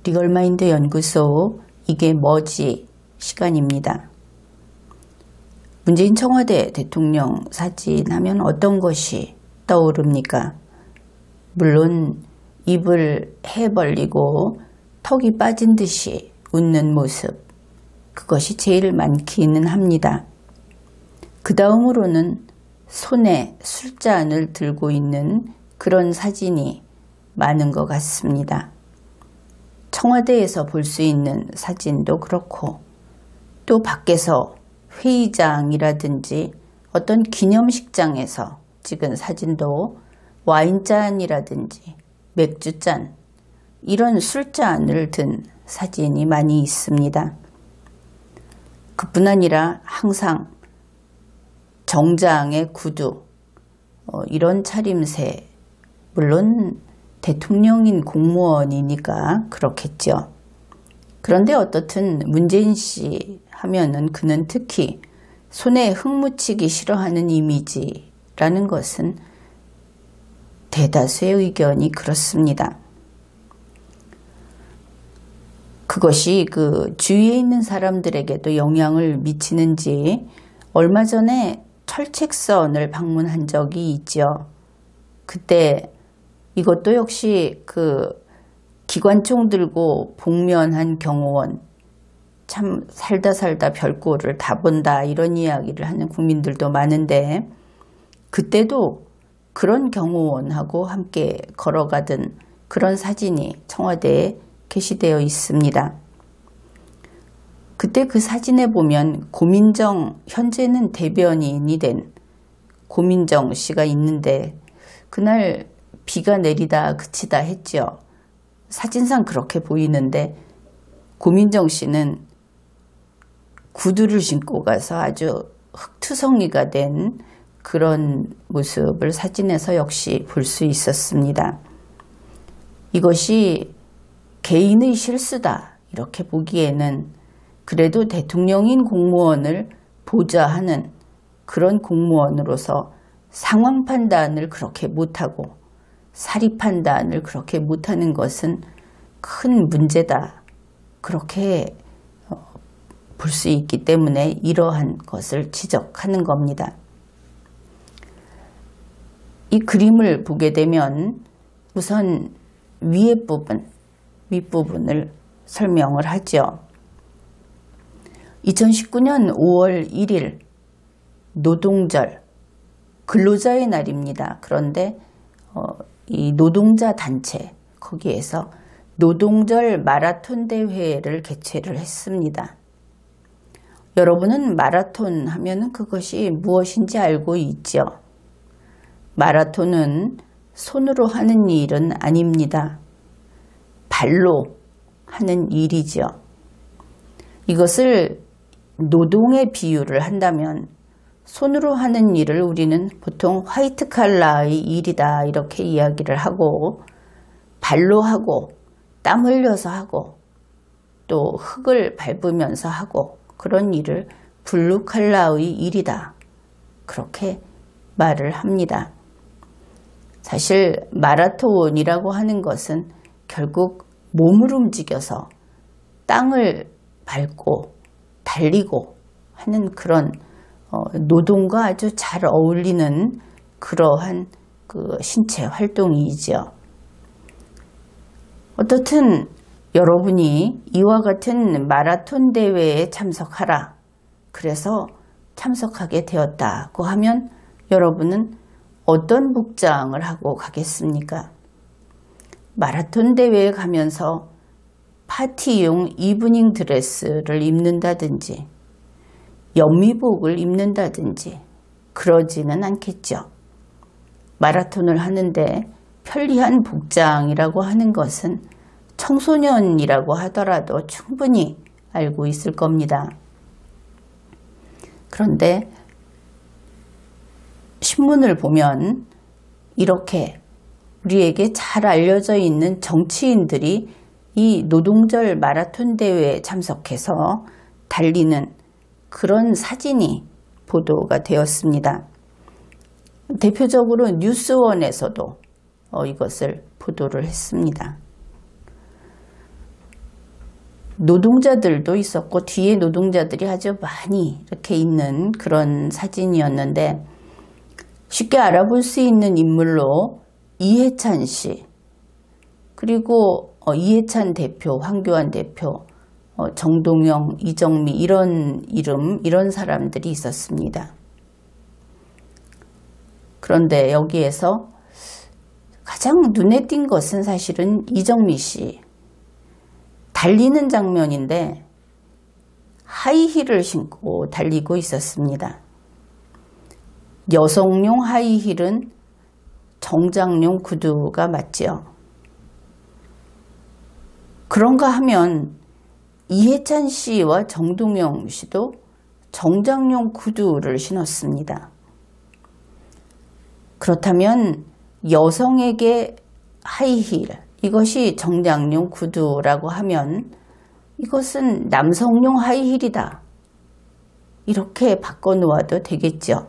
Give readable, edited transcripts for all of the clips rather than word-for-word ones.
리걸마인드 연구소 이게 뭐지 시간입니다. 문재인 청와대 대통령 사진 하면 어떤 것이 떠오릅니까? 물론 입을 해 벌리고 턱이 빠진 듯이 웃는 모습, 그것이 제일 많기는 합니다. 그 다음으로는 손에 술잔을 들고 있는 그런 사진이 많은 것 같습니다. 청와대에서 볼 수 있는 사진도 그렇고, 또 밖에서 회의장이라든지 어떤 기념식장에서 찍은 사진도 와인잔이라든지 맥주잔, 이런 술잔을 든 사진이 많이 있습니다. 그뿐 아니라 항상 정장의 구두, 이런 차림새, 물론 대통령인 공무원이니까 그렇겠죠. 그런데 어떻든 문재인 씨 하면은 그는 특히 손에 흙 묻히기 싫어하는 이미지라는 것은 대다수의 의견이 그렇습니다. 그것이 그 주위에 있는 사람들에게도 영향을 미치는지 얼마 전에 철책선을 방문한 적이 있죠. 그때 이것도 역시 그 기관총 들고 복면한 경호원, 참 살다 별꼴을 다 본다 이런 이야기를 하는 국민들도 많은데, 그때도 그런 경호원하고 함께 걸어가던 그런 사진이 청와대에 게시되어 있습니다. 그때 그 사진에 보면 고민정, 현재는 대변인이 된 고민정 씨가 있는데, 그날 비가 내리다 그치다 했죠. 사진상 그렇게 보이는데 고민정 씨는 구두를 신고 가서 아주 흙투성이가 된 그런 모습을 사진에서 역시 볼 수 있었습니다. 이것이 개인의 실수다 이렇게 보기에는 그래도 대통령인 공무원을 보좌하는 그런 공무원으로서 상황 판단을 그렇게 못하고 사리 판단을 그렇게 못하는 것은 큰 문제다, 그렇게 볼 수 있기 때문에 이러한 것을 지적하는 겁니다. 이 그림을 보게 되면 우선 위에 부분, 윗부분을 설명을 하죠. 2019년 5월 1일 노동절, 근로자의 날입니다. 그런데 이 노동자 단체, 거기에서 노동절 마라톤 대회를 개최를 했습니다. 여러분은 마라톤 하면 그것이 무엇인지 알고 있죠? 마라톤은 손으로 하는 일은 아닙니다. 발로 하는 일이죠. 이것을 노동에 비유를 한다면 손으로 하는 일을 우리는 보통 화이트 칼라의 일이다 이렇게 이야기를 하고, 발로 하고 땀 흘려서 하고 또 흙을 밟으면서 하고 그런 일을 블루 칼라의 일이다 그렇게 말을 합니다. 사실 마라톤이라고 하는 것은 결국 몸을 움직여서 땅을 밟고 달리고 하는 그런 노동과 아주 잘 어울리는 그러한 그 신체 활동이죠. 어떻든 여러분이 이와 같은 마라톤 대회에 참석하라, 그래서 참석하게 되었다고 하면 여러분은 어떤 복장을 하고 가겠습니까? 마라톤 대회에 가면서 파티용 이브닝 드레스를 입는다든지 연미복을 입는다든지 그러지는 않겠죠. 마라톤을 하는데 편리한 복장이라고 하는 것은 청소년이라고 하더라도 충분히 알고 있을 겁니다. 그런데 신문을 보면 이렇게 우리에게 잘 알려져 있는 정치인들이 이 노동절 마라톤 대회에 참석해서 달리는 그런 사진이 보도가 되었습니다. 대표적으로 뉴스원에서도 이것을 보도를 했습니다. 노동자들도 있었고 뒤에 노동자들이 아주 많이 이렇게 있는 그런 사진이었는데 쉽게 알아볼 수 있는 인물로 이해찬 씨, 그리고 이해찬 대표, 황교안 대표, 정동영, 이정미 이런 이름, 이런 사람들이 있었습니다. 그런데 여기에서 가장 눈에 띈 것은 사실은 이정미 씨. 달리는 장면인데 하이힐을 신고 달리고 있었습니다. 여성용 하이힐은 정장용 구두가 맞지요. 그런가 하면 이해찬 씨와 정동영 씨도 정장용 구두를 신었습니다. 그렇다면 여성에게 하이힐, 이것이 정장용 구두라고 하면 이것은 남성용 하이힐이다. 이렇게 바꿔놓아도 되겠죠.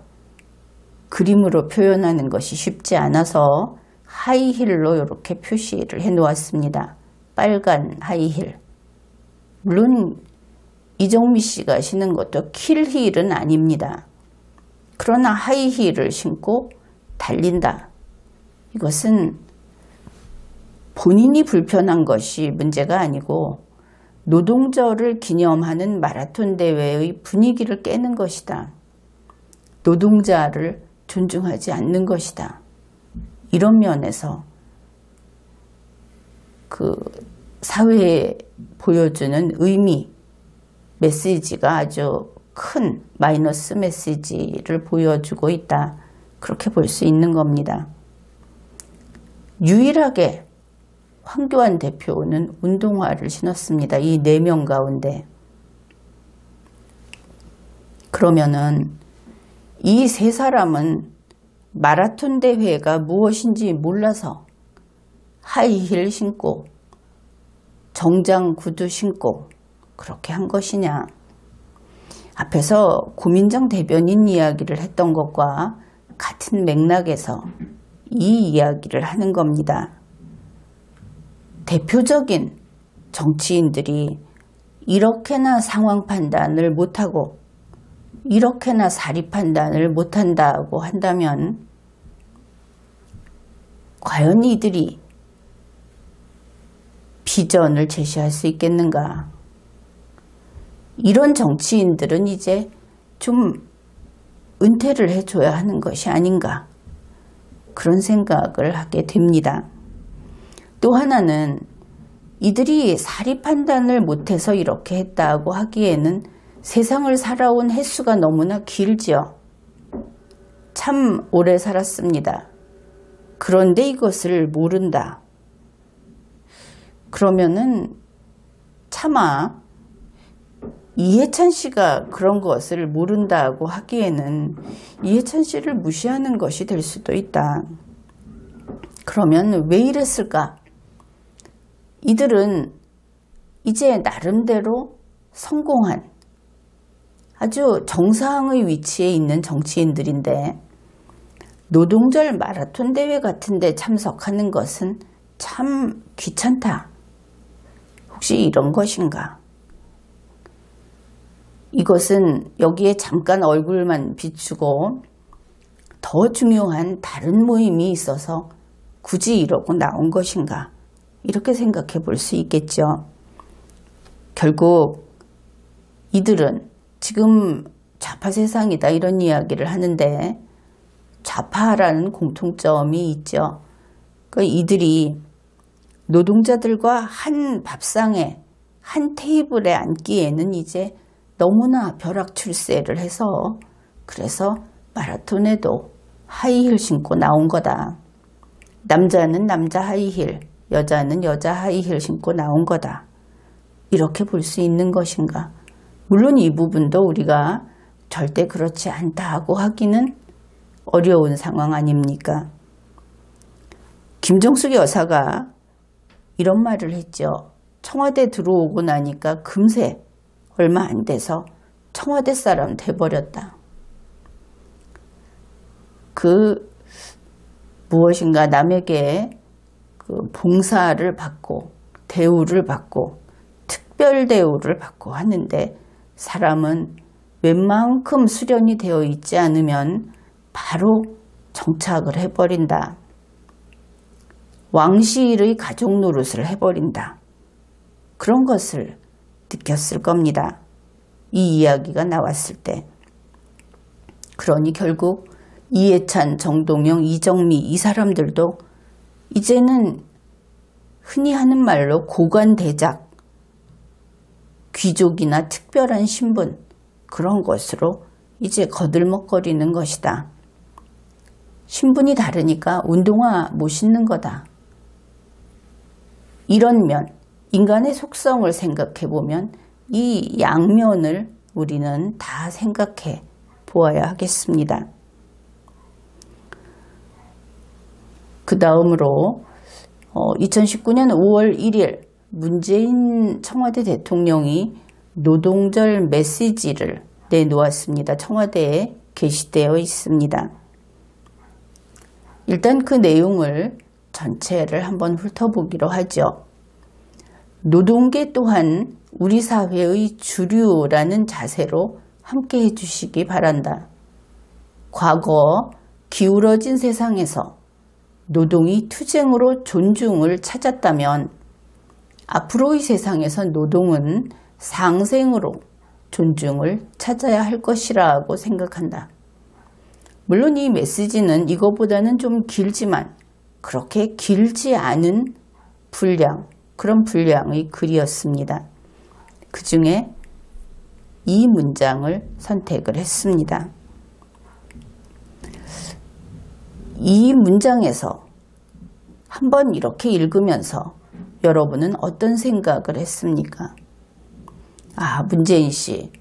그림으로 표현하는 것이 쉽지 않아서 하이힐로 이렇게 표시를 해놓았습니다. 빨간 하이힐. 물론 이정미 씨가 신은 것도 킬힐은 아닙니다. 그러나 하이힐을 신고 달린다. 이것은 본인이 불편한 것이 문제가 아니고 노동절을 기념하는 마라톤 대회의 분위기를 깨는 것이다. 노동자를 존중하지 않는 것이다. 이런 면에서 그 사회에 보여주는 의미, 메시지가 아주 큰 마이너스 메시지를 보여주고 있다. 그렇게 볼 수 있는 겁니다. 유일하게 황교안 대표는 운동화를 신었습니다. 이 4명 가운데. 그러면은 이 3사람은 마라톤 대회가 무엇인지 몰라서 하이힐 신고 정장 구두 신고 그렇게 한 것이냐. 앞에서 고민정 대변인 이야기를 했던 것과 같은 맥락에서 이 이야기를 하는 겁니다. 대표적인 정치인들이 이렇게나 상황 판단을 못하고 이렇게나 사리 판단을 못한다고 한다면 과연 이들이 비전을 제시할 수 있겠는가? 이런 정치인들은 이제 좀 은퇴를 해줘야 하는 것이 아닌가? 그런 생각을 하게 됩니다. 또 하나는 이들이 사리 판단을 못해서 이렇게 했다고 하기에는 세상을 살아온 횟수가 너무나 길지요. 참 오래 살았습니다. 그런데 이것을 모른다. 그러면은 차마 이해찬 씨가 그런 것을 모른다고 하기에는 이해찬 씨를 무시하는 것이 될 수도 있다. 그러면 왜 이랬을까? 이들은 이제 나름대로 성공한 아주 정상의 위치에 있는 정치인들인데 노동절 마라톤 대회 같은 데 참석하는 것은 참 귀찮다. 혹시 이런 것인가? 이것은 여기에 잠깐 얼굴만 비추고 더 중요한 다른 모임이 있어서 굳이 이러고 나온 것인가? 이렇게 생각해 볼 수 있겠죠. 결국 이들은 지금 좌파 세상이다 이런 이야기를 하는데 좌파라는 공통점이 있죠. 이들이 노동자들과 한 밥상에 한 테이블에 앉기에는 이제 너무나 벼락출세를 해서 그래서 마라톤에도 하이힐 신고 나온 거다. 남자는 남자 하이힐, 여자는 여자 하이힐 신고 나온 거다. 이렇게 볼 수 있는 것인가? 물론 이 부분도 우리가 절대 그렇지 않다고 하기는 어려운 상황 아닙니까? 김정숙 여사가 이런 말을 했죠. 청와대 들어오고 나니까 금세 얼마 안 돼서 청와대 사람 돼버렸다. 무엇인가 남에게 봉사를 받고 대우를 받고 특별 대우를 받고 하는데 사람은 웬만큼 수련이 되어 있지 않으면 바로 정착을 해버린다. 왕실의 가족 노릇을 해버린다. 그런 것을 느꼈을 겁니다. 이 이야기가 나왔을 때. 그러니 결국 이해찬, 정동영, 이정미 이 사람들도 이제는 흔히 하는 말로 고관대작, 귀족이나 특별한 신분 그런 것으로 이제 거들먹거리는 것이다. 신분이 다르니까 운동화 못 신는 거다. 이런 면, 인간의 속성을 생각해 보면 이 양면을 우리는 다 생각해 보아야 하겠습니다. 그 다음으로 2019년 5월 1일 문재인 청와대 대통령이 노동절 메시지를 내놓았습니다. 청와대에 게시되어 있습니다. 일단 그 내용을 전체를 한번 훑어보기로 하죠. 노동계 또한 우리 사회의 주류라는 자세로 함께 해주시기 바란다. 과거 기울어진 세상에서 노동이 투쟁으로 존중을 찾았다면 앞으로의 세상에서 노동은 상생으로 존중을 찾아야 할 것이라고 생각한다. 물론 이 메시지는 이거보다는 좀 길지만 그렇게 길지 않은 분량, 그런 분량의 글이었습니다. 그 중에 이 문장을 선택을 했습니다. 이 문장에서 한번 이렇게 읽으면서 여러분은 어떤 생각을 했습니까? 아, 문재인 씨,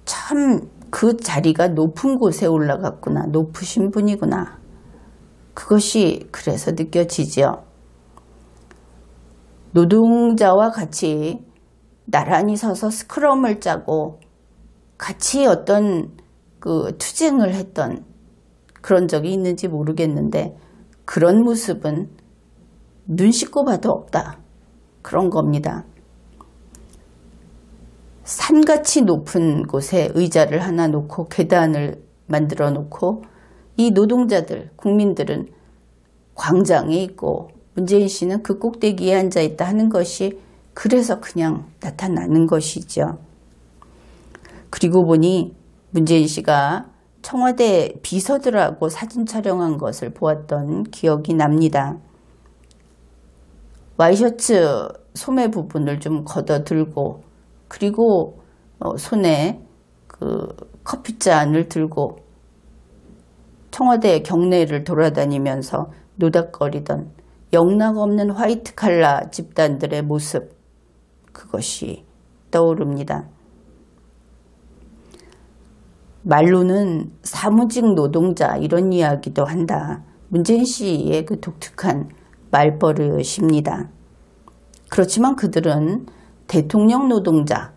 참 그 자리가 높은 곳에 올라갔구나. 높으신 분이구나. 그것이 그래서 느껴지죠. 노동자와 같이 나란히 서서 스크럼을 짜고 같이 어떤 그 투쟁을 했던 그런 적이 있는지 모르겠는데 그런 모습은 눈 씻고 봐도 없다. 그런 겁니다. 산같이 높은 곳에 의자를 하나 놓고 계단을 만들어 놓고 이 노동자들, 국민들은 광장에 있고 문재인 씨는 그 꼭대기에 앉아 있다 하는 것이 그래서 그냥 나타나는 것이죠. 그리고 보니 문재인 씨가 청와대 비서들하고 사진 촬영한 것을 보았던 기억이 납니다. 와이셔츠 소매 부분을 좀 걷어들고 그리고 손에 그 커피잔을 들고 청와대 경내를 돌아다니면서 노닥거리던 영락없는 화이트 칼라 집단들의 모습, 그것이 떠오릅니다. 말로는 사무직 노동자 이런 이야기도 한다. 문재인 씨의 그 독특한 말버릇입니다. 그렇지만 그들은 대통령 노동자,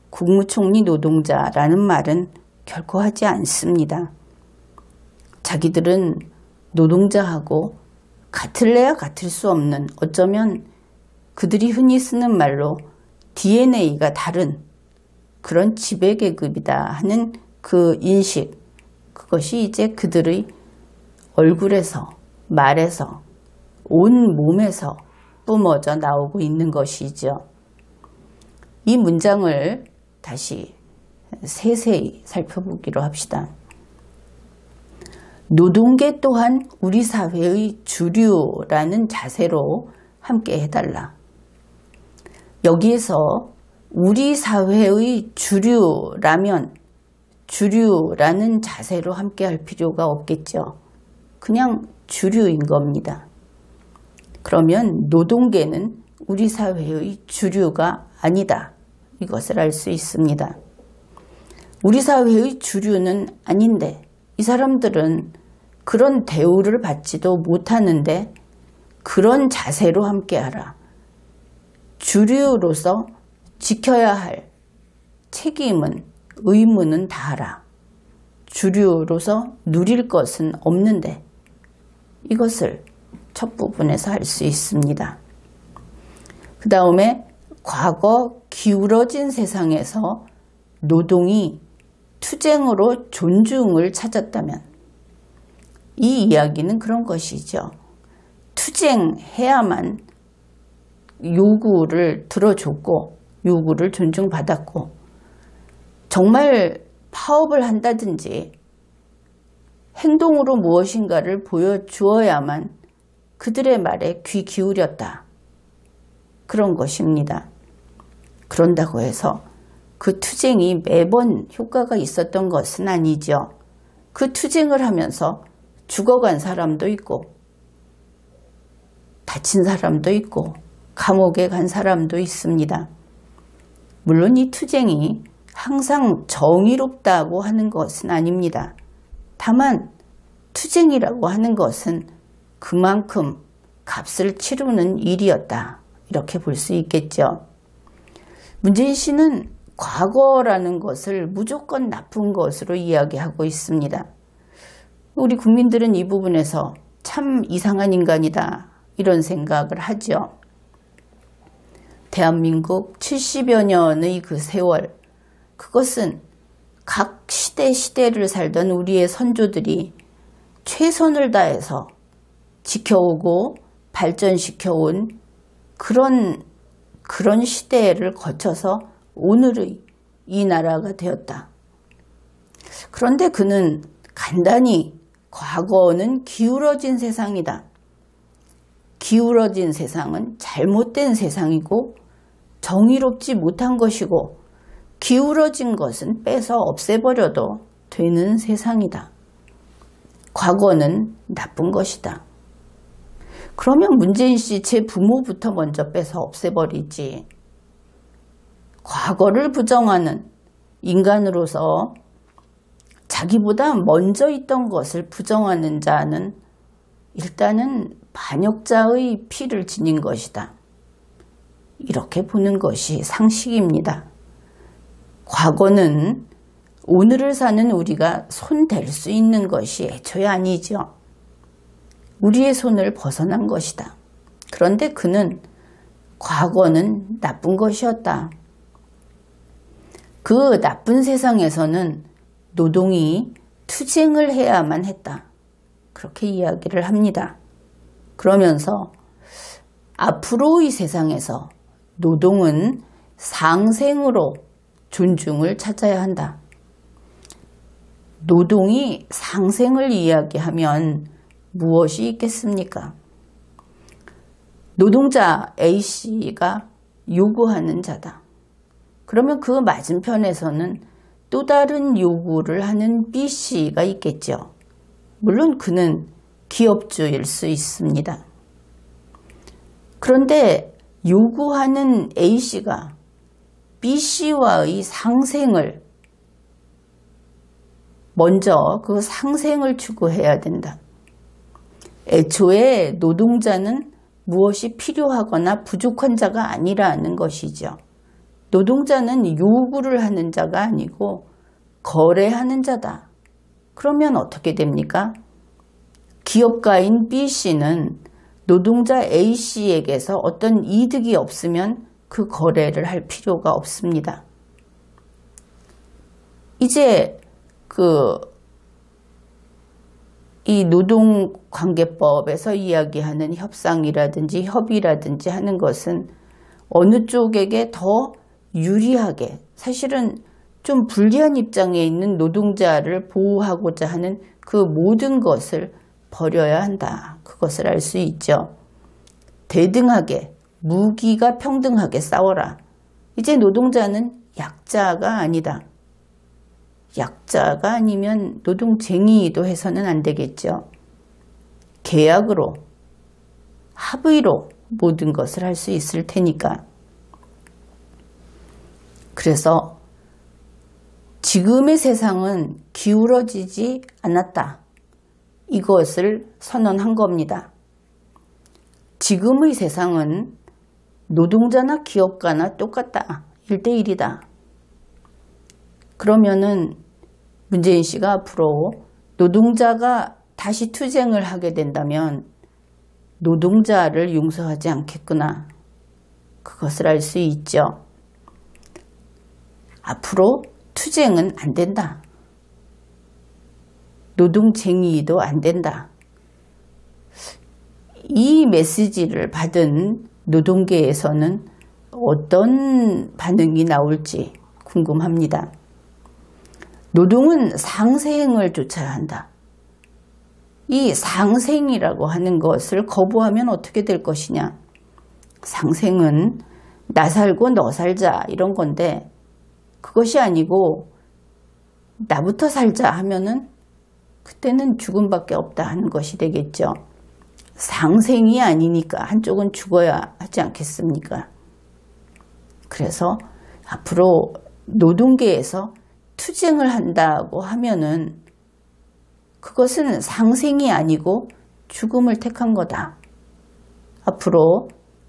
국무총리 노동자라는 말은 결코 하지 않습니다. 자기들은 노동자하고 같을래야 같을 수 없는, 어쩌면 그들이 흔히 쓰는 말로 DNA가 다른 그런 지배계급이다 하는 그 인식, 그것이 이제 그들의 얼굴에서, 말에서, 온 몸에서 뿜어져 나오고 있는 것이죠. 이 문장을 다시 세세히 살펴보기로 합시다. 노동계 또한 우리 사회의 주류라는 자세로 함께 해달라. 여기에서 우리 사회의 주류라면 주류라는 자세로 함께 할 필요가 없겠죠. 그냥 주류인 겁니다. 그러면 노동계는 우리 사회의 주류가 아니다. 이것을 알 수 있습니다. 우리 사회의 주류는 아닌데 이 사람들은 그런 대우를 받지도 못하는데 그런 자세로 함께하라. 주류로서 지켜야 할 책임은, 의무는 다하라. 주류로서 누릴 것은 없는데 이것을 첫 부분에서 할 수 있습니다. 그 다음에 과거 기울어진 세상에서 노동이 투쟁으로 존중을 찾았다면 이 이야기는 그런 것이죠. 투쟁해야만 요구를 들어줬고 요구를 존중받았고 정말 파업을 한다든지 행동으로 무엇인가를 보여주어야만 그들의 말에 귀 기울였다. 그런 것입니다. 그런다고 해서 그 투쟁이 매번 효과가 있었던 것은 아니죠. 그 투쟁을 하면서 죽어간 사람도 있고 다친 사람도 있고 감옥에 간 사람도 있습니다. 물론 이 투쟁이 항상 정의롭다고 하는 것은 아닙니다. 다만 투쟁이라고 하는 것은 그만큼 값을 치르는 일이었다. 이렇게 볼 수 있겠죠. 문재인 씨는 과거라는 것을 무조건 나쁜 것으로 이야기하고 있습니다. 우리 국민들은 이 부분에서 참 이상한 인간이다. 이런 생각을 하죠. 대한민국 70여 년의 그 세월, 그것은 각 시대를 살던 우리의 선조들이 최선을 다해서 지켜오고 발전시켜온 그런 시대를 거쳐서 오늘의 이 나라가 되었다. 그런데 그는 간단히 과거는 기울어진 세상이다. 기울어진 세상은 잘못된 세상이고 정의롭지 못한 것이고 기울어진 것은 빼서 없애버려도 되는 세상이다. 과거는 나쁜 것이다. 그러면 문재인 씨 제 부모부터 먼저 빼서 없애버리지. 과거를 부정하는 인간으로서 자기보다 먼저 있던 것을 부정하는 자는 일단은 반역자의 피를 지닌 것이다. 이렇게 보는 것이 상식입니다. 과거는 오늘을 사는 우리가 손댈 수 있는 것이 애초에 아니죠. 우리의 손을 벗어난 것이다. 그런데 그는 과거는 나쁜 것이었다. 그 나쁜 세상에서는 노동이 투쟁을 해야만 했다. 그렇게 이야기를 합니다. 그러면서 앞으로의 세상에서 노동은 상생으로 존중을 찾아야 한다. 노동이 상생을 이야기하면 무엇이 있겠습니까? 노동자 A씨가 요구하는 자다. 그러면 그 맞은편에서는 또 다른 요구를 하는 B씨가 있겠죠. 물론 그는 기업주일 수 있습니다. 그런데 요구하는 A씨가 B씨와의 상생을 먼저 그 상생을 추구해야 된다. 애초에 노동자는 무엇이 필요하거나 부족한 자가 아니라는 것이죠. 노동자는 요구를 하는 자가 아니고 거래하는 자다. 그러면 어떻게 됩니까? 기업가인 B씨는 노동자 A씨에게서 어떤 이득이 없으면 그 거래를 할 필요가 없습니다. 이제 이 노동관계법에서 이야기하는 협상이라든지 협의라든지 하는 것은 어느 쪽에게 더 유리하게, 사실은 좀 불리한 입장에 있는 노동자를 보호하고자 하는 그 모든 것을 버려야 한다. 그것을 알 수 있죠. 대등하게, 무기가 평등하게 싸워라. 이제 노동자는 약자가 아니다. 약자가 아니면 노동쟁이도 해서는 안 되겠죠. 계약으로, 합의로 모든 것을 할 수 있을 테니까. 그래서 지금의 세상은 기울어지지 않았다. 이것을 선언한 겁니다. 지금의 세상은 노동자나 기업가나 똑같다. 1대1이다. 그러면은 문재인 씨가 앞으로 노동자가 다시 투쟁을 하게 된다면 노동자를 용서하지 않겠구나. 그것을 알 수 있죠. 앞으로 투쟁은 안 된다. 노동쟁의도 안 된다. 이 메시지를 받은 노동계에서는 어떤 반응이 나올지 궁금합니다. 노동은 상생을 쫓아야 한다. 이 상생이라고 하는 것을 거부하면 어떻게 될 것이냐. 상생은 나 살고 너 살자 이런 건데 그것이 아니고 나부터 살자 하면은 그때는 죽음밖에 없다 하는 것이 되겠죠. 상생이 아니니까 한쪽은 죽어야 하지 않겠습니까? 그래서 앞으로 노동계에서 투쟁을 한다고 하면은 그것은 상생이 아니고 죽음을 택한 거다. 앞으로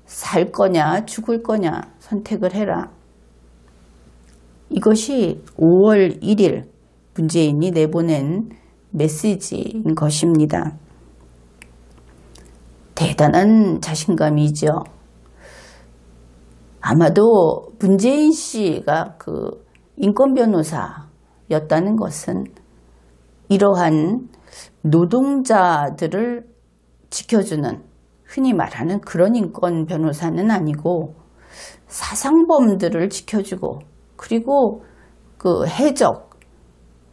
살 거냐 죽을 거냐 선택을 해라. 이것이 5월 1일 문재인이 내보낸 메시지인 것입니다. 대단한 자신감이죠. 아마도 문재인 씨가 그 인권 변호사였다는 것은 이러한 노동자들을 지켜주는 흔히 말하는 그런 인권 변호사는 아니고 사상범들을 지켜주고 그리고 그 해적,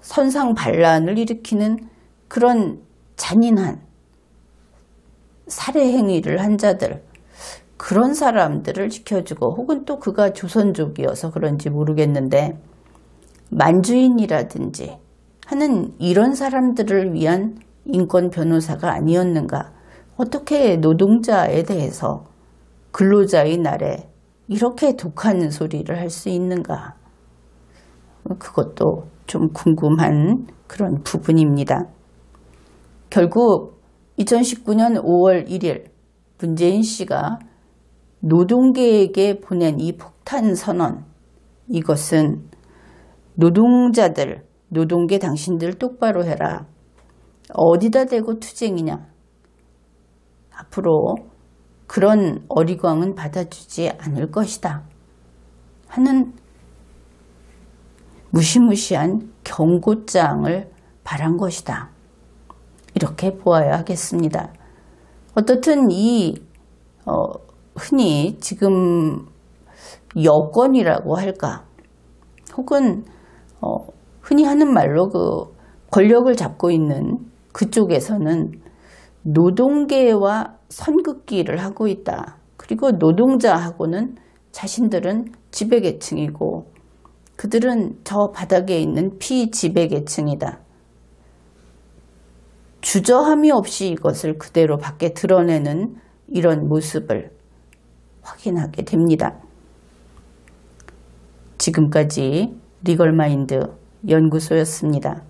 선상 반란을 일으키는 그런 잔인한 살해 행위를 한 자들, 그런 사람들을 지켜주고 혹은 또 그가 조선족이어서 그런지 모르겠는데 만주인이라든지 하는 이런 사람들을 위한 인권 변호사가 아니었는가. 어떻게 노동자에 대해서 근로자의 날에 이렇게 독한 소리를 할 수 있는가. 그것도 좀 궁금한 그런 부분입니다. 결국 2019년 5월 1일 문재인 씨가 노동계에게 보낸 이 폭탄 선언, 이것은 노동자들, 노동계 당신들 똑바로 해라. 어디다 대고 투쟁이냐. 앞으로 그런 어리광은 받아주지 않을 것이다 하는 무시무시한 경고장을 발한 것이다. 이렇게 보아야 하겠습니다. 어떻든 이 흔히 지금 여권이라고 할까 혹은 흔히 하는 말로 그 권력을 잡고 있는 그쪽에서는 노동계와 선긋기를 하고 있다. 그리고 노동자하고는 자신들은 지배계층이고 그들은 저 바닥에 있는 피지배계층이다. 주저함이 없이 이것을 그대로 밖에 드러내는 이런 모습을 확인하게 됩니다. 지금까지 리걸마인드 연구소였습니다.